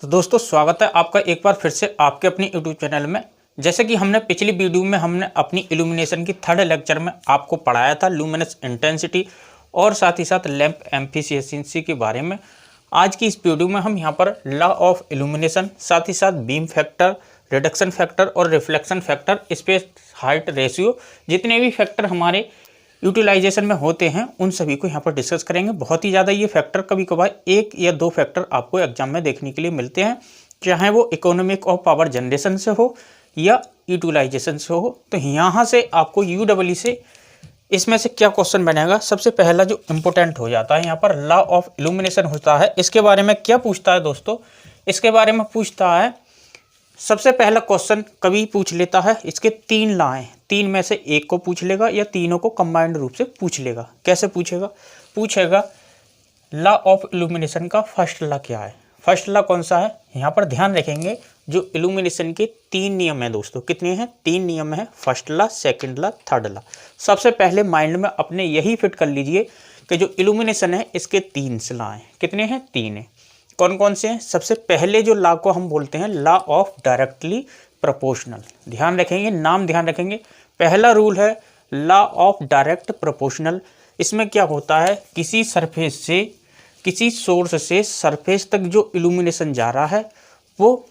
तो दोस्तों स्वागत है आपका एक बार फिर से आपके अपनी यूट्यूब चैनल में। जैसे कि हमने पिछली वीडियो में हमने अपनी इल्यूमिनेशन की थर्ड लेक्चर में आपको पढ़ाया था लुमिनस इंटेंसिटी और साथ ही साथ लैंप एफिशिएंसी के बारे में। आज की इस वीडियो में हम यहाँ पर लॉ ऑफ इल्यूमिनेशन, साथ ही साथ बीम फैक्टर, रिडक्शन फैक्टर और reflection factor, space height ratio, जितने भी फैक्टर हमारे यूटिलाइजेशन में होते हैं उन सभी को यहाँ पर डिस्कस करेंगे। बहुत ही ज़्यादा ये फैक्टर कभी कभार एक या दो फैक्टर आपको एग्जाम में देखने के लिए मिलते हैं, चाहे वो इकोनॉमिक और पावर जनरेशन से हो या यूटिलाइजेशन से हो। तो यहाँ से आपको यूडब्ल्यू से इसमें से क्या क्वेश्चन बनेगा, सबसे पहला जो इम्पोर्टेंट हो जाता है यहाँ पर लॉ ऑफ इल्यूमिनेशन होता है। इसके बारे में क्या पूछता है दोस्तों, इसके बारे में पूछता है सबसे पहला क्वेश्चन कभी पूछ लेता है, इसके तीन लॉ हैं, तीन में से एक को पूछ लेगा या तीनों को कंबाइंड रूप से पूछ लेगा। कैसे पूछेगा, पूछेगा लॉ ऑफ इल्यूमिनेशन का फर्स्ट लॉ क्या है। फर्स्ट लॉ कौन सा है, यहाँ पर ध्यान रखेंगे जो इल्यूमिनेशन के तीन नियम हैं दोस्तों। कितने हैं, तीन नियम हैं, first law, second law, third law. सबसे पहले माइंड में अपने यही फिट कर लीजिए कि जो इल्यूमिनेशन है इसके तीन लॉ हैं। कितने हैं, तीन हैं। कौन कौन से हैं, सबसे पहले जो लॉ को हम बोलते हैं लॉ ऑफ डायरेक्टली प्रोपोर्शनल। ध्यान रखेंगे, नाम ध्यान रखेंगे। पहला रूल है लॉ ऑफ डायरेक्ट प्रोपोर्शनल। इसमें क्या होता है, किसी सरफेस से, किसी सोर्स से सरफेस तक जो इल्यूमिनेशन जा रहा है वो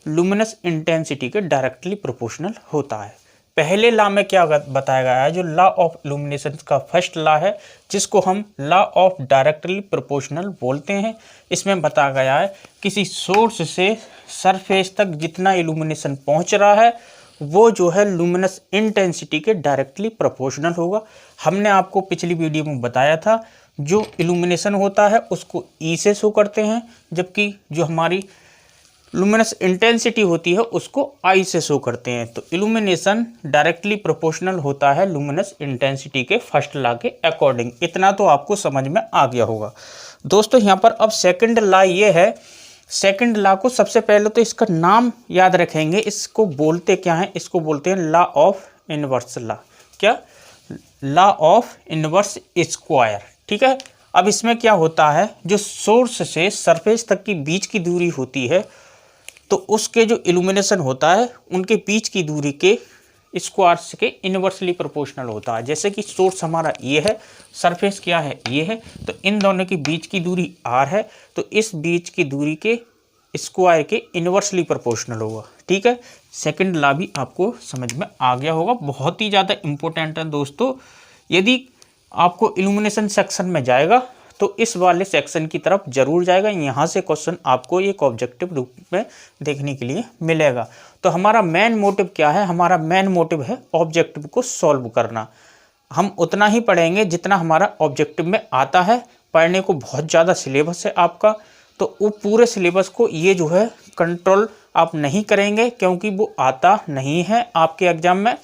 लुमिनस इंटेंसिटी के डायरेक्टली प्रोपोर्शनल होता है। पहले लॉ में क्या बताया गया है, जो लॉ ऑफ इल्यूमिनेशन का फर्स्ट लॉ है जिसको हम लॉ ऑफ डायरेक्टली प्रोपोर्शनल बोलते हैं। इसमें बताया गया है किसी सोर्स से सरफेस तक जितना इल्यूमिनेशन पहुंच रहा है वो जो है लुमिनस इंटेंसिटी के डायरेक्टली प्रोपोर्शनल होगा। हमने आपको पिछली वीडियो में बताया था जो इल्यूमिनेशन होता है उसको ई से शो करते हैं, जबकि जो हमारी लुमिनस इंटेंसिटी होती है उसको आई से शो करते हैं। तो इल्यूमिनेशन डायरेक्टली प्रोपोर्शनल होता है लुमिनस इंटेंसिटी के फर्स्ट लॉ के अकॉर्डिंग। इतना तो आपको समझ में आ गया होगा दोस्तों। यहाँ पर अब सेकंड लॉ ये है, सेकंड लॉ को सबसे पहले तो इसका नाम याद रखेंगे। इसको बोलते क्या है, इसको बोलते हैं लॉ ऑफ इनवर्स लॉ। क्या, लॉ ऑफ इनवर्स स्क्वायर। ठीक है। अब इसमें क्या होता है, जो सोर्स से सरफेस तक की बीच की दूरी होती है तो उसके जो इल्यूमिनेशन होता है उनके बीच की दूरी के स्क्वायर के इनवर्सली प्रोपोर्शनल होता है। जैसे कि सोर्स हमारा ये है, सरफेस क्या है, ये है, तो इन दोनों के बीच की दूरी r है, तो इस बीच की दूरी के स्क्वायर के इनवर्सली प्रोपोर्शनल होगा। ठीक है। सेकंड लॉ भी आपको समझ में आ गया होगा, बहुत ही ज़्यादा इंपॉर्टेंट है दोस्तों। यदि आपको इल्यूमिनेशन सेक्शन में जाएगा तो इस वाले सेक्शन की तरफ जरूर जाएगा, यहाँ से क्वेश्चन आपको एक ऑब्जेक्टिव रूप में देखने के लिए मिलेगा। तो हमारा मेन मोटिव क्या है, हमारा मेन मोटिव है ऑब्जेक्टिव को सॉल्व करना। हम उतना ही पढ़ेंगे जितना हमारा ऑब्जेक्टिव में आता है। पढ़ने को बहुत ज़्यादा सिलेबस है आपका, तो वो पूरे सिलेबस को ये जो है कंट्रोल आप नहीं करेंगे क्योंकि वो आता नहीं है आपके एग्जाम में।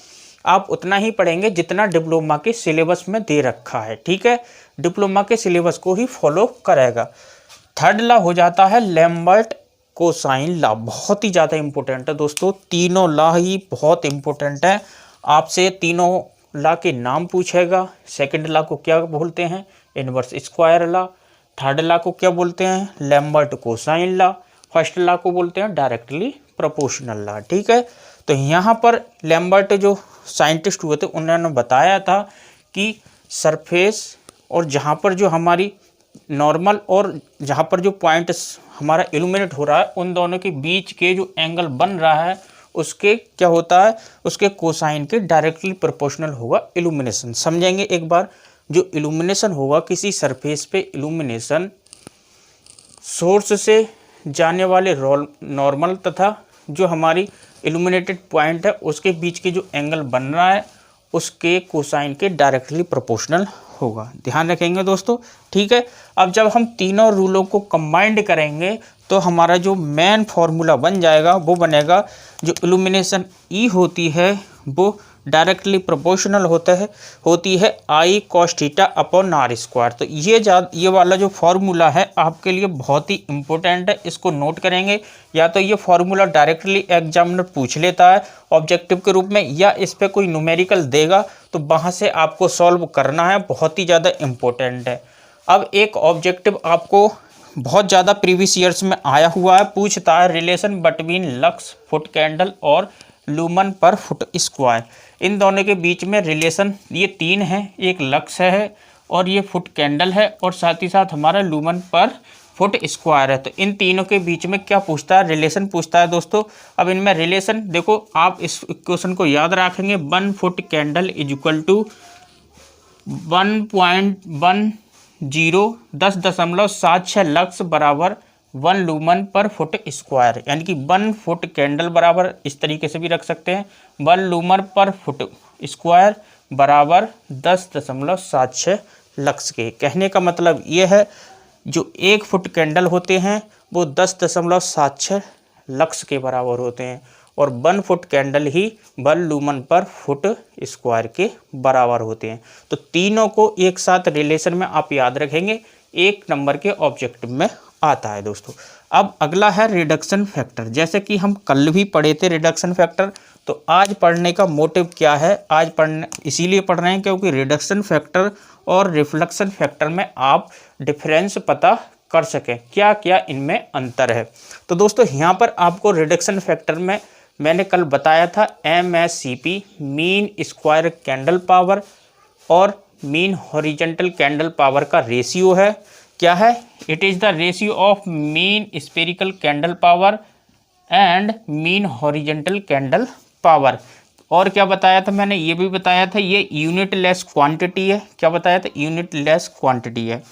आप उतना ही पढ़ेंगे जितना डिप्लोमा के सिलेबस में दे रखा है। ठीक है, डिप्लोमा के सिलेबस को ही फॉलो करेगा। थर्ड लॉ हो जाता है लैम्बर्ट कोसाइन लॉ। बहुत ही ज़्यादा इंपॉर्टेंट है दोस्तों, तीनों लॉ ही बहुत इंपॉर्टेंट है। आपसे तीनों लॉ के नाम पूछेगा। सेकंड लॉ को क्या बोलते हैं, inverse square law. Third law को क्या बोलते हैं, Lambert cosine law. First law को बोलते हैं डायरेक्टली प्रोपोर्शनल लॉ। ठीक है। तो यहाँ पर लैम्बर्ट जो साइंटिस्ट हुए थे उन्होंने बताया था कि सरफेस और जहाँ पर जो हमारी नॉर्मल और जहाँ पर जो पॉइंट हमारा इल्यूमिनेट हो रहा है उन दोनों के बीच के जो एंगल बन रहा है उसके क्या होता है, उसके कोसाइन के डायरेक्टली प्रोपोर्शनल होगा इल्यूमिनेशन। समझेंगे एक बार, जो इल्यूमिनेशन होगा किसी सरफेस पे, इल्यूमिनेशन सोर्स से जाने वाले नॉर्मल तथा जो हमारी इल्यूमिनेटेड पॉइंट है उसके बीच के जो एंगल बन रहा है उसके कोसाइन के डायरेक्टली प्रोपोर्शनल होगा। ध्यान रखेंगे दोस्तों। ठीक है। अब जब हम तीनों रूलों को कंबाइंड करेंगे तो हमारा जो मेन फॉर्मूला बन जाएगा वो बनेगा, जो इल्यूमिनेशन ई होती है वो डायरेक्टली प्रोपोर्शनल होती है I cos theta upon R square. तो ये वाला जो फार्मूला है आपके लिए बहुत ही इंपॉर्टेंट है, इसको नोट करेंगे। या तो ये फार्मूला डायरेक्टली एग्जामिनर पूछ लेता है ऑब्जेक्टिव के रूप में, या इस पर कोई न्यूमेरिकल देगा तो वहाँ से आपको सॉल्व करना है, बहुत ही ज़्यादा इम्पोर्टेंट है। अब एक ऑब्जेक्टिव आपको बहुत ज़्यादा प्रीवियस ईयर्स में आया हुआ है, पूछता है relation between lux foot candle और लूमन पर फुट स्क्वायर। इन दोनों के बीच में रिलेशन ये तीन है, एक लक्स है और ये फुट कैंडल है और साथ ही साथ हमारा लूमन पर फुट स्क्वायर है। तो इन तीनों के बीच में क्या पूछता है, रिलेशन पूछता है दोस्तों। अब इनमें रिलेशन देखो, आप इस इक्वेशन को याद रखेंगे, 1 foot candle is equal to 1.10 10.76 lux बराबर 1 लूमन पर फुट स्क्वायर, यानी कि 1 फुट कैंडल बराबर इस तरीके से भी रख सकते हैं 1 लूमन पर फुट स्क्वायर बराबर 10.76 लक्स के। कहने का मतलब ये है जो 1 फुट कैंडल होते हैं वो 10.76 लक्स के बराबर होते हैं और 1 फुट कैंडल ही 1 लूमन पर फुट स्क्वायर के बराबर होते हैं। तो तीनों को एक साथ रिलेशन में आप याद रखेंगे, 1 नंबर के ऑब्जेक्टिव में आता है दोस्तों। अब अगला है रिडक्शन फैक्टर। जैसे कि हम कल भी पढ़े थे रिडक्शन फैक्टर, तो आज पढ़ने का मोटिव क्या है, आज पढ़ने इसीलिए पढ़ रहे हैं क्योंकि रिडक्शन फैक्टर और रिफ्लेक्शन फैक्टर में आप डिफरेंस पता कर सकें, क्या क्या इनमें अंतर है। तो दोस्तों यहाँ पर आपको रिडक्शन फैक्टर में मैंने कल बताया था MSCP mean square candle power और मीन हॉरिजेंटल कैंडल पावर का रेशियो है। क्या है, it is the ratio of mean spherical candle power and mean horizontal candle power. और क्या बताया था मैंने, ये भी बताया था ये यूनिट लेस क्वांटिटी है। क्या बताया था, यूनिट लेस क्वांटिटी है।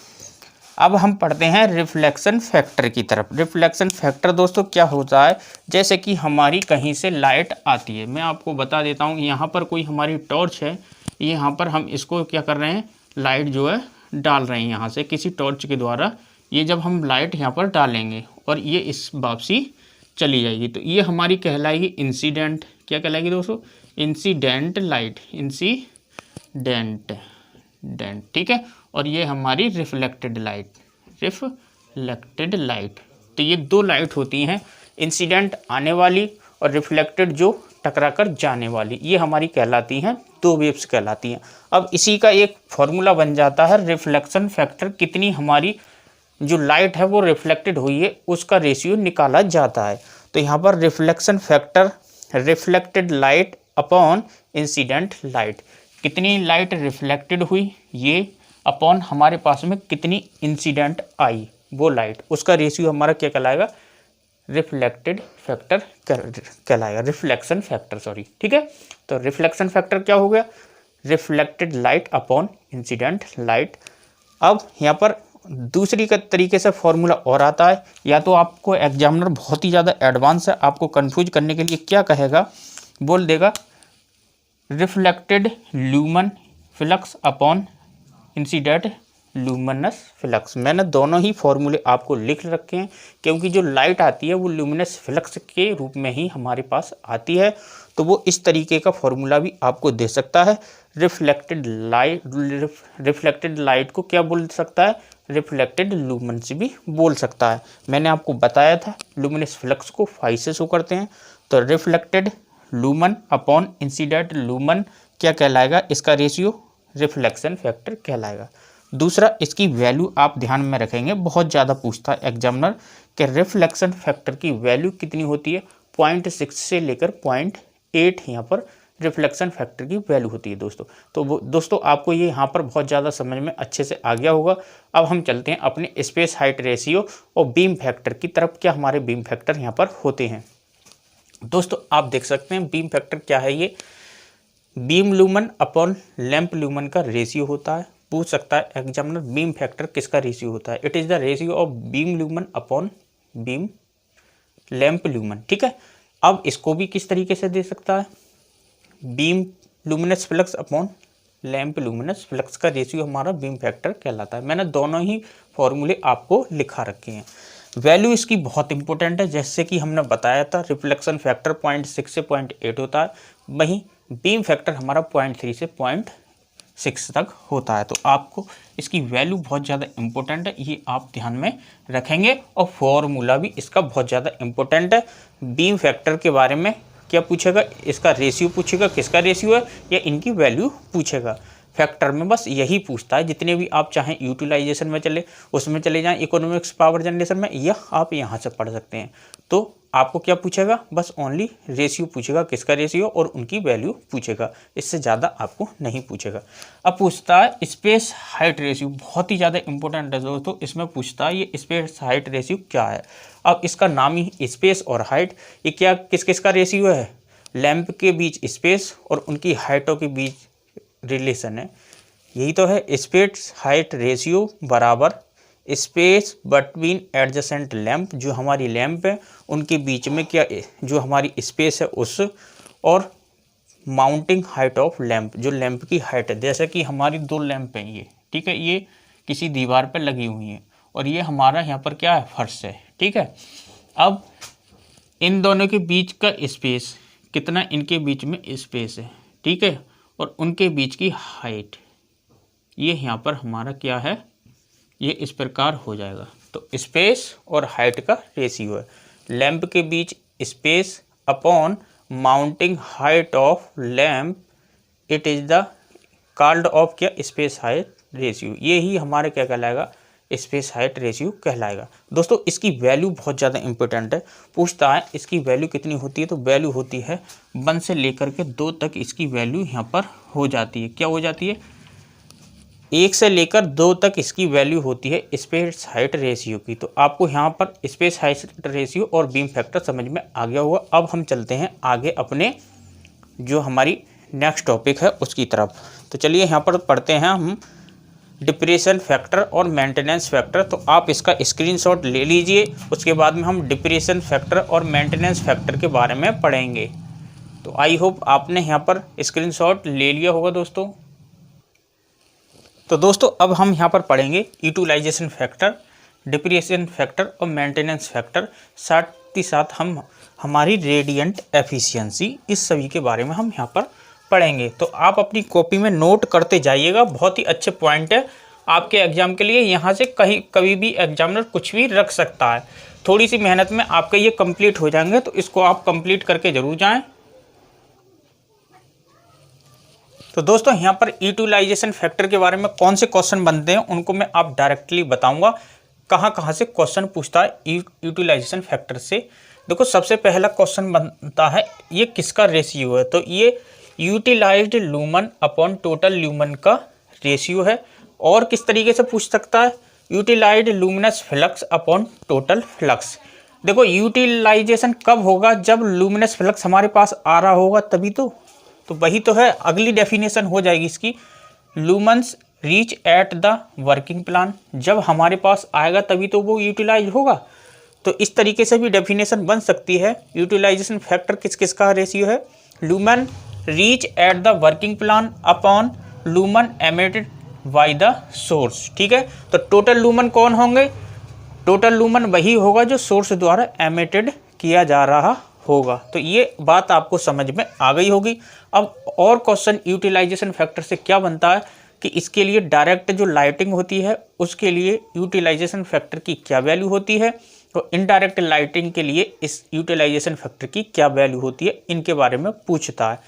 अब हम पढ़ते हैं रिफ्लेक्शन फैक्टर की तरफ। रिफ्लेक्शन फैक्टर दोस्तों क्या होता है, जैसे कि हमारी कहीं से लाइट आती है, मैं आपको बता देता हूँ। यहाँ पर कोई हमारी टॉर्च है, यहाँ पर हम इसको क्या कर रहे हैं, लाइट जो है डाल रहे हैं यहाँ से किसी टॉर्च के द्वारा। ये जब हम लाइट यहाँ पर डालेंगे और ये इस वापसी चली जाएगी, तो ये हमारी कहलाएगी इंसिडेंट। क्या कहलाएगी दोस्तों, इंसिडेंट लाइट, इंसिडेंट, ठीक है। और ये हमारी रिफ्लेक्टेड लाइट, रिफ्लेक्टेड लाइट। तो ये 2 लाइट होती हैं, इंसिडेंट आने वाली और रिफ्लेक्टेड जो टकरा कर जाने वाली, ये हमारी कहलाती हैं 2 वेव्स कहलाती हैं। अब इसी का एक फॉर्मूला बन जाता है रिफ्लेक्शन फैक्टर, कितनी हमारी जो लाइट है वो रिफ्लेक्टेड हुई है उसका रेशियो निकाला जाता है। तो यहाँ पर reflection factor reflected light upon incident light, कितनी लाइट रिफ्लेक्टेड हुई ये अपॉन हमारे पास में कितनी इंसिडेंट आई वो लाइट, उसका रेशियो हमारा क्या कहलाएगा, रिफ्लेक्टेड फैक्टर कहलाएगा, रिफ्लेक्शन फैक्टर सॉरी, ठीक है। तो रिफ्लेक्शन फैक्टर क्या हो गया, reflected light upon incident light. अब यहाँ पर दूसरी का तरीके से फॉर्मूला और आता है, या तो आपको एग्जामिनर बहुत ही ज़्यादा एडवांस है, आपको कंफ्यूज करने के लिए क्या कहेगा, बोल देगा reflected lumen flux upon incident luminous flux. मैंने दोनों ही फॉर्मूले आपको लिख रखे हैं क्योंकि जो लाइट आती है वो लूमिनस फ्लक्स के रूप में ही हमारे पास आती है। तो वो इस तरीके का फॉर्मूला भी आपको दे सकता है। रिफ्लेक्टेड लाइट को क्या बोल सकता है, रिफ्लेक्टेड लूमन से भी बोल सकता है। मैंने आपको बताया था लूमिनस फ्लक्स को फाई से शो करते हैं। तो reflected lumen upon incident lumen क्या कहलाएगा, इसका रेशियो रिफ्लेक्शन फैक्टर कहलाएगा। दूसरा, इसकी वैल्यू आप ध्यान में रखेंगे, बहुत ज़्यादा पूछता है एग्जामिनर कि रिफ्लेक्शन फैक्टर की वैल्यू कितनी होती है, 0.6 से लेकर 0.8 यहाँ पर रिफ्लेक्शन फैक्टर की वैल्यू होती है दोस्तों। तो वो दोस्तों आपको ये यहाँ पर बहुत ज़्यादा समझ में अच्छे से आ गया होगा। अब हम चलते हैं अपने स्पेस हाइट रेशियो और बीम फैक्टर की तरफ। क्या हमारे बीम फैक्टर यहाँ पर होते हैं दोस्तों, आप देख सकते हैं बीम फैक्टर क्या है, ये beam lumen upon lamp lumen का रेशियो होता है। पूछ सकता है एग्जामिनर बीम फैक्टर किसका रेशियो होता है, it is the ratio of beam lumen upon beam lamp lumen, ठीक है। अब इसको भी किस तरीके से दे सकता है, beam luminous flux upon lamp luminous flux का रेशियो हमारा बीम फैक्टर कहलाता है। मैंने दोनों ही फॉर्मूले आपको लिखा रखे हैं। वैल्यू इसकी बहुत इंपॉर्टेंट है, जैसे कि हमने बताया था रिफ्लेक्शन फैक्टर 0.6 से 0.8 होता है, वहीं बीम फैक्टर हमारा 0.3 से 0.6 तक होता है। तो आपको इसकी वैल्यू बहुत ज़्यादा इंपॉर्टेंट है, ये आप ध्यान में रखेंगे। और फॉर्मूला भी इसका बहुत ज़्यादा इंपॉर्टेंट है। बीम फैक्टर के बारे में क्या पूछेगा, इसका रेशियो पूछेगा, किसका रेशियो है, या इनकी वैल्यू पूछेगा। फैक्टर में बस यही पूछता है। जितने भी आप चाहें यूटिलाइजेशन में चले उसमें चले जाएं, इकोनॉमिक्स पावर जनरेशन में, या आप यहाँ से पढ़ सकते हैं। तो आपको क्या पूछेगा, बस ओनली रेशियो पूछेगा, किसका रेशियो और उनकी वैल्यू पूछेगा, इससे ज़्यादा आपको नहीं पूछेगा। अब पूछता है स्पेस हाइट रेशियो, बहुत ही ज़्यादा इंपॉर्टेंट है दोस्तों। इसमें पूछता है ये स्पेस हाइट रेशियो क्या है। अब इसका नाम ही स्पेस और हाइट, ये क्या किस किस का रेशियो है, लैंप के बीच स्पेस और उनकी हाइटों के बीच रिलेशन है। यही तो है, स्पेस हाइट रेशियो बराबर स्पेस बिटवीन एडजेसेंट लैंप, जो हमारी लैंप है उनके बीच में क्या जो हमारी स्पेस है उस, और माउंटिंग हाइट ऑफ लैंप, जो लैंप की हाइट है। जैसे कि हमारी दो लैंप हैं ये, ठीक है, ये किसी दीवार पर लगी हुई हैं और ये हमारा यहाँ पर क्या है, फर्श है, ठीक है। अब इन दोनों के बीच का स्पेस कितना, इनके बीच में स्पेस है, ठीक है, और उनके बीच की हाइट, ये यहाँ पर हमारा क्या है, ये इस प्रकार हो जाएगा। तो स्पेस और हाइट का रेशियो है, लैंप के बीच space upon mounting height of lamp, it is the called of क्या, स्पेस हाइट रेशियो। ये ही हमारे क्या कहलाएगा, स्पेस हाइट रेशियो कहलाएगा। दोस्तों इसकी वैल्यू बहुत ज़्यादा इंपॉर्टेंट है, पूछता है इसकी वैल्यू कितनी होती है, तो वैल्यू होती है 1 से लेकर के 2 तक इसकी वैल्यू यहाँ पर हो जाती है। क्या हो जाती है, 1 से लेकर 2 तक इसकी वैल्यू होती है स्पेस हाइट रेशियो की। तो आपको यहाँ पर स्पेस हाइट रेशियो और बीम फैक्टर समझ में आ गया होगा। अब हम चलते हैं आगे अपने जो हमारी नेक्स्ट टॉपिक है उसकी तरफ। तो चलिए यहाँ पर पढ़ते हैं हम डिप्रेशन फैक्टर और मेंटेनेंस फैक्टर। तो आप इसका स्क्रीनशॉट ले लीजिए, उसके बाद में हम डिप्रेशन फैक्टर और मेंटेनेंस फैक्टर के बारे में पढ़ेंगे। तो आई होप आपने यहाँ पर स्क्रीनशॉट ले लिया होगा दोस्तों। तो दोस्तों अब हम यहाँ पर पढ़ेंगे यूटिलाइजेशन फैक्टर, डिप्रेशन फैक्टर और मेंटेनेंस फैक्टर, साथ ही साथ हम हमारी रेडिएंट एफिशिएंसी, इस सभी के बारे में हम यहाँ पर पढ़ेंगे। तो आप अपनी कॉपी में नोट करते जाइएगा, बहुत ही अच्छे पॉइंट है आपके एग्जाम के लिए। यहाँ से कभी भी एग्जामिनर कुछ भी रख सकता है। थोड़ी सी मेहनत में आपके ये कंप्लीट हो जाएंगे, तो इसको आप कंप्लीट करके जरूर जाएं। तो दोस्तों यहाँ पर यूटिलाइजेशन फैक्टर के बारे में कौन से क्वेश्चन बनते हैं उनको मैं आप डायरेक्टली बताऊंगा, कहाँ से क्वेश्चन पूछता है यूटिलाइजेशन फैक्टर से। देखो सबसे पहला क्वेश्चन बनता है ये किसका रेशियो है, तो ये utilised lumen upon total lumen का रेशियो है। और किस तरीके से पूछ सकता है, utilised luminous flux upon total flux. देखो यूटिलाइजेशन कब होगा, जब लूमिनस फ्लक्स हमारे पास आ रहा होगा तभी तो वही तो है, अगली डेफिनेशन हो जाएगी इसकी, lumens reach at the working plane, जब हमारे पास आएगा तभी तो वो यूटिलाइज होगा। तो इस तरीके से भी डेफिनेशन बन सकती है। यूटिलाइजेशन फैक्टर किस किस का रेशियो है, lumen reach at the working plan upon lumen emitted by the source, ठीक है। तो टोटल लूमन कौन होंगे, टोटल लूमन वही होगा जो सोर्स द्वारा एमिटेड किया जा रहा होगा। तो ये बात आपको समझ में आ गई होगी। अब और क्वेश्चन यूटिलाइजेशन फैक्टर से क्या बनता है कि इसके लिए डायरेक्ट जो लाइटिंग होती है उसके लिए यूटिलाइजेशन फैक्टर की क्या वैल्यू होती है, तो इनडायरेक्ट लाइटिंग के लिए इस यूटिलाइजेशन फैक्टर की क्या वैल्यू होती है, इनके बारे में पूछता है।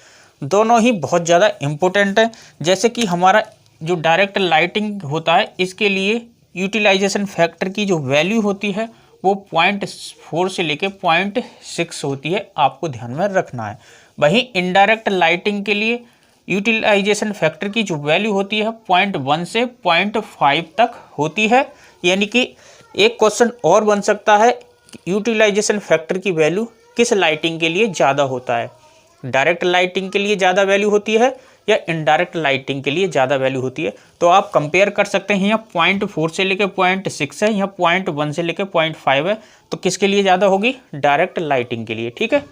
दोनों ही बहुत ज़्यादा इम्पोर्टेंट है। जैसे कि हमारा जो डायरेक्ट लाइटिंग होता है इसके लिए यूटिलाइजेशन फैक्टर की जो वैल्यू होती है वो 0.4 से लेके 0.6 होती है, आपको ध्यान में रखना है। वहीं इनडायरेक्ट लाइटिंग के लिए यूटिलाइजेशन फैक्टर की जो वैल्यू होती है 0.1 से 0.5 तक होती है। यानी कि एक क्वेश्चन और बन सकता है यूटिलाइजेशन फैक्टर की वैल्यू किस लाइटिंग के लिए ज़्यादा होता है, डायरेक्ट लाइटिंग के लिए ज़्यादा वैल्यू होती है या इनडायरेक्ट लाइटिंग के लिए ज़्यादा वैल्यू होती है। तो आप कंपेयर कर सकते हैं, यहाँ 0.4 से लेकर 0.6 है, यहाँ 0.1 से लेकर 0.5 है, तो किसके लिए ज़्यादा होगी, डायरेक्ट लाइटिंग के लिए, ठीक है।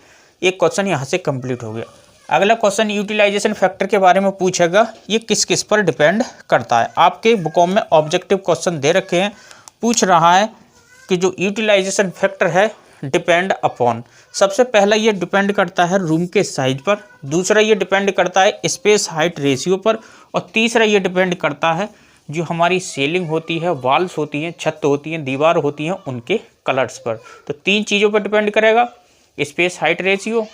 एक क्वेश्चन यहाँ से कंप्लीट हो गया। अगला क्वेश्चन यूटिलाइजेशन फैक्टर के बारे में पूछेगा, ये किस किस पर डिपेंड करता है। आपके बुकों में ऑब्जेक्टिव क्वेश्चन दे रखे हैं, पूछ रहा है कि जो यूटिलाइजेशन फैक्टर है डिपेंड अपॉन, सबसे पहला ये डिपेंड करता है रूम के साइज पर, दूसरा ये डिपेंड करता है स्पेस हाइट रेशियो पर, और तीसरा ये डिपेंड करता है जो हमारी सीलिंग होती है, वॉल्स होती हैं, छत होती हैं, दीवार होती हैं, उनके कलर्स पर। तो 3 चीज़ों पर डिपेंड करेगा, स्पेस हाइट रेशियो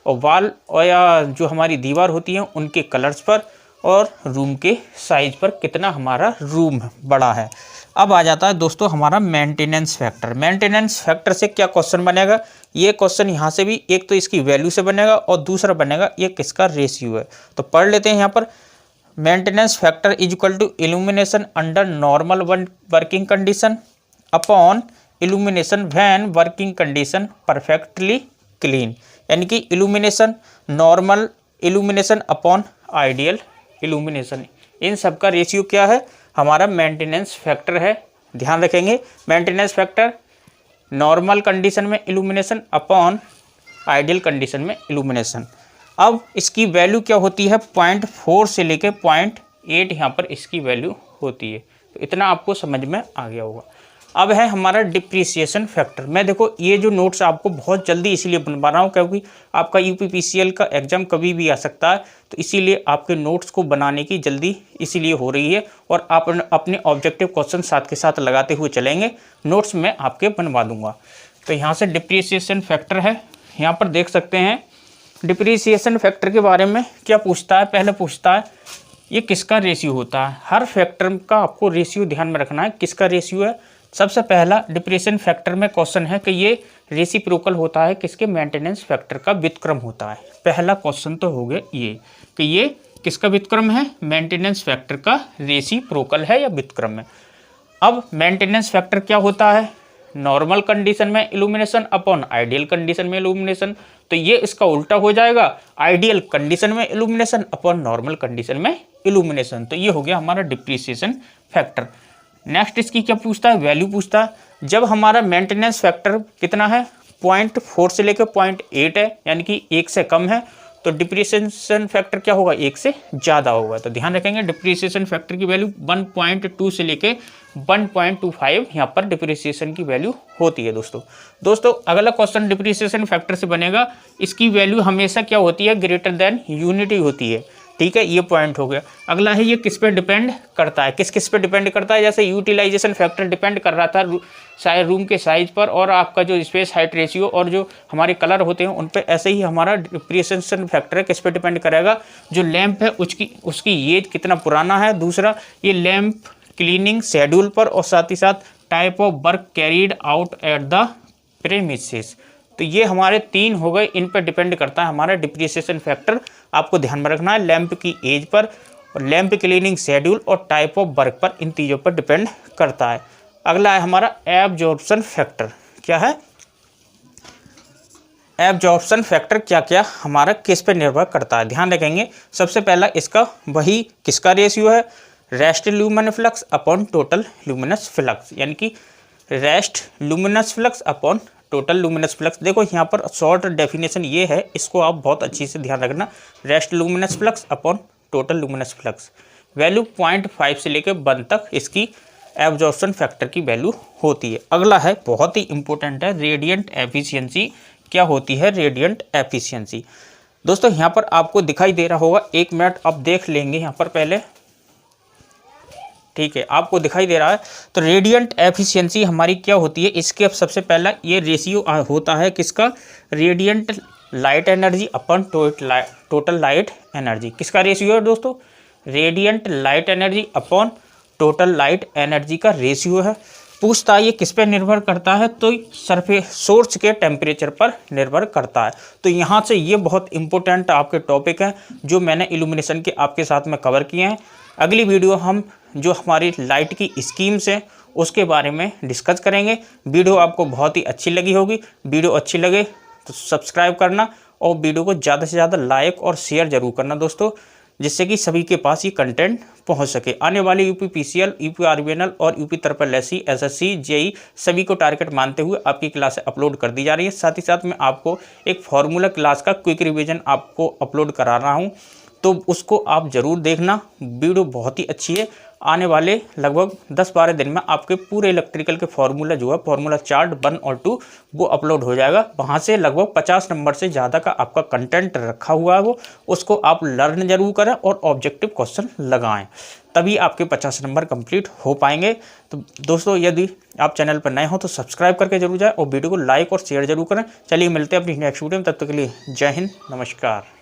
और वॉल और या जो हमारी दीवार होती हैं उनके कलर्स पर, और रूम के साइज पर कितना हमारा रूम बड़ा है। अब आ जाता है दोस्तों हमारा मेंटेनेंस फैक्टर। मेंटेनेंस फैक्टर से क्या क्वेश्चन बनेगा, ये क्वेश्चन यहाँ से भी एक तो इसकी वैल्यू से बनेगा और दूसरा बनेगा ये किसका रेशियो है। तो पढ़ लेते हैं यहाँ पर, maintenance factor is equal to illumination under normal working condition upon illumination when working condition perfectly clean, यानी कि illumination normal illumination upon ideal illumination, इन सब का रेशियो क्या है, हमारा मेंटेनेंस फैक्टर है। ध्यान रखेंगे, मेंटेनेंस फैक्टर नॉर्मल कंडीशन में इल्यूमिनेशन अपॉन आइडियल कंडीशन में इल्यूमिनेशन। अब इसकी वैल्यू क्या होती है, 0.4 से लेके 0.8 यहाँ पर इसकी वैल्यू होती है। तो इतना आपको समझ में आ गया होगा। अब है हमारा डिप्रिसिएशन फैक्टर। मैं देखो ये जो नोट्स आपको बहुत जल्दी इसीलिए बनवा रहा हूँ क्योंकि आपका यूपीपीसीएल का एग्जाम कभी भी आ सकता है, तो इसीलिए आपके नोट्स को बनाने की जल्दी इसीलिए हो रही है और आप अपने ऑब्जेक्टिव क्वेश्चन साथ के साथ लगाते हुए चलेंगे, नोट्स में आपके बनवा दूंगा। तो यहाँ से डिप्रिसिएशन फैक्टर है, यहाँ पर देख सकते हैं। डिप्रिसिएशन फैक्टर के बारे में क्या पूछता है, पहले पूछता है ये किसका रेशियो होता है। हर फैक्टर का आपको रेशियो ध्यान में रखना है, किसका रेशियो है। सबसे पहला डिप्रिसिएशन फैक्टर में क्वेश्चन है कि ये रेसिप्रोकल होता है किसके, मेंटेनेंस फैक्टर का व्युत्क्रम होता है। पहला क्वेश्चन तो हो गया ये कि ये किसका व्युत्क्रम है, मेंटेनेंस फैक्टर का रेसिप्रोकल है या व्युत्क्रम है। अब मेंटेनेंस फैक्टर क्या होता है, नॉर्मल कंडीशन में इल्यूमिनेशन अपॉन आइडियल कंडीशन में इल्यूमिनेशन, तो ये इसका उल्टा हो जाएगा, आइडियल कंडीशन में इल्यूमिनेशन अपॉन नॉर्मल कंडीशन में इल्यूमिनेशन। तो ये हो गया हमारा डिप्रिसिएशन फैक्टर। नेक्स्ट इसकी क्या पूछता है, वैल्यू पूछता है। जब हमारा मेंटेनेंस फैक्टर कितना है, 0.4 से लेकर 0.8 है, यानी कि 1 से कम है, तो डिप्रिसिएशन फैक्टर क्या होगा, 1 से ज़्यादा होगा। तो ध्यान रखेंगे डिप्रिसिएशन फैक्टर की वैल्यू 1.2 से लेके 1.25 यहाँ पर डिप्रिसिएशन की वैल्यू होती है। दोस्तों अगला क्वेश्चन डिप्रिसिएशन फैक्टर से बनेगा, इसकी वैल्यू हमेशा क्या होती है, ग्रेटर देन यूनिटी होती है। ठीक है, ये पॉइंट हो गया। अगला है ये किस पे डिपेंड करता है, किस पे डिपेंड करता है, जैसे यूटिलाइजेशन फैक्टर डिपेंड कर रहा था शायद रूम के साइज पर और आपका जो स्पेस हाइट रेशियो और जो हमारे कलर होते हैं उन पे, ऐसे ही हमारा डिप्रिसिएशन फैक्टर है किस पे डिपेंड करेगा, जो लैंप है उसकी एज कितना पुराना है, दूसरा ये लैंप क्लीनिंग शेड्यूल पर, और साथ ही साथ type of work carried out at the premises. तो ये हमारे 3 हो गए, इन पर डिपेंड करता है हमारा डिप्रिसिएशन फैक्टर। आपको ध्यान में रखना है लैंप की एज पर और लैंप क्लीनिंग शेड्यूल और टाइप ऑफ वर्क पर, इन तीनों पर डिपेंड करता है। अगला है हमारा एब्जॉर्प्शन फैक्टर। क्या है एब्जॉर्प्शन फैक्टर, क्या क्या हमारा किस पे निर्भर करता है, ध्यान रखेंगे। सबसे पहला इसका वही किसका रेशियो है, rest luminous flux upon total luminous flux, यानी कि rest luminous flux upon total luminous flux. देखो यहाँ पर शॉर्ट डेफिनेशन ये है, इसको आप बहुत अच्छी से ध्यान रखना, rest luminous flux upon total luminous flux. Value 0.5 से लेकर 1 तक इसकी एब्जॉर्प्शन फैक्टर की वैल्यू होती है। अगला है बहुत ही इंपॉर्टेंट है, रेडिएंट एफिशिएंसी। क्या होती है रेडिएंट एफिशिएंसी, दोस्तों यहाँ पर आपको दिखाई दे रहा होगा, 1 मिनट आप देख लेंगे यहाँ पर पहले, ठीक है, आपको दिखाई दे रहा है। तो रेडिएंट एफिशिएंसी हमारी क्या होती है, इसके अब सबसे पहला ये रेशियो होता है किसका, रेडिएंट लाइट एनर्जी अपन टोटल लाइट एनर्जी। किसका रेशियो है दोस्तों, radiant light energy upon total light energy का रेशियो है। पूछता है ये किस पे निर्भर करता है, तो सरफेस सोर्स के टेम्परेचर पर निर्भर करता है। तो यहाँ से ये बहुत इंपॉर्टेंट आपके टॉपिक हैं जो मैंने इल्यूमिनेशन के आपके साथ में कवर किए हैं। अगली वीडियो हम जो हमारी लाइट की स्कीम्स हैं उसके बारे में डिस्कस करेंगे। वीडियो आपको बहुत ही अच्छी लगी होगी, वीडियो अच्छी लगे तो सब्सक्राइब करना और वीडियो को ज़्यादा से ज़्यादा लाइक और शेयर जरूर करना दोस्तों, जिससे कि सभी के पास ये कंटेंट पहुंच सके। आने वाले यूपीपीसीएल, यूपी आरबीएनएल और यूपी SSC, एसएससी, जेई सभी को टारगेट मानते हुए आपकी क्लास अपलोड कर दी जा रही है। साथ ही साथ मैं आपको एक फार्मूला क्लास का क्विक रिवीजन आपको अपलोड करा रहा हूँ, तो उसको आप ज़रूर देखना, वीडियो बहुत ही अच्छी है। आने वाले लगभग 10-12 दिन में आपके पूरे इलेक्ट्रिकल के फार्मूला जो है, फार्मूला चार्ट 1 और 2 वो अपलोड हो जाएगा। वहाँ से लगभग 50 नंबर से ज़्यादा का आपका कंटेंट रखा हुआ है, वो उसको आप लर्न जरूर करें और ऑब्जेक्टिव क्वेश्चन लगाएं, तभी आपके 50 नंबर कंप्लीट हो पाएंगे। तो दोस्तों यदि आप चैनल पर नए हो तो सब्सक्राइब करके जरूर जाएँ और वीडियो को लाइक और शेयर जरूर करें। चलिए मिलते हैं अपनी नेक्स्ट वीडियो में, तब तक के लिए जय हिंद, नमस्कार।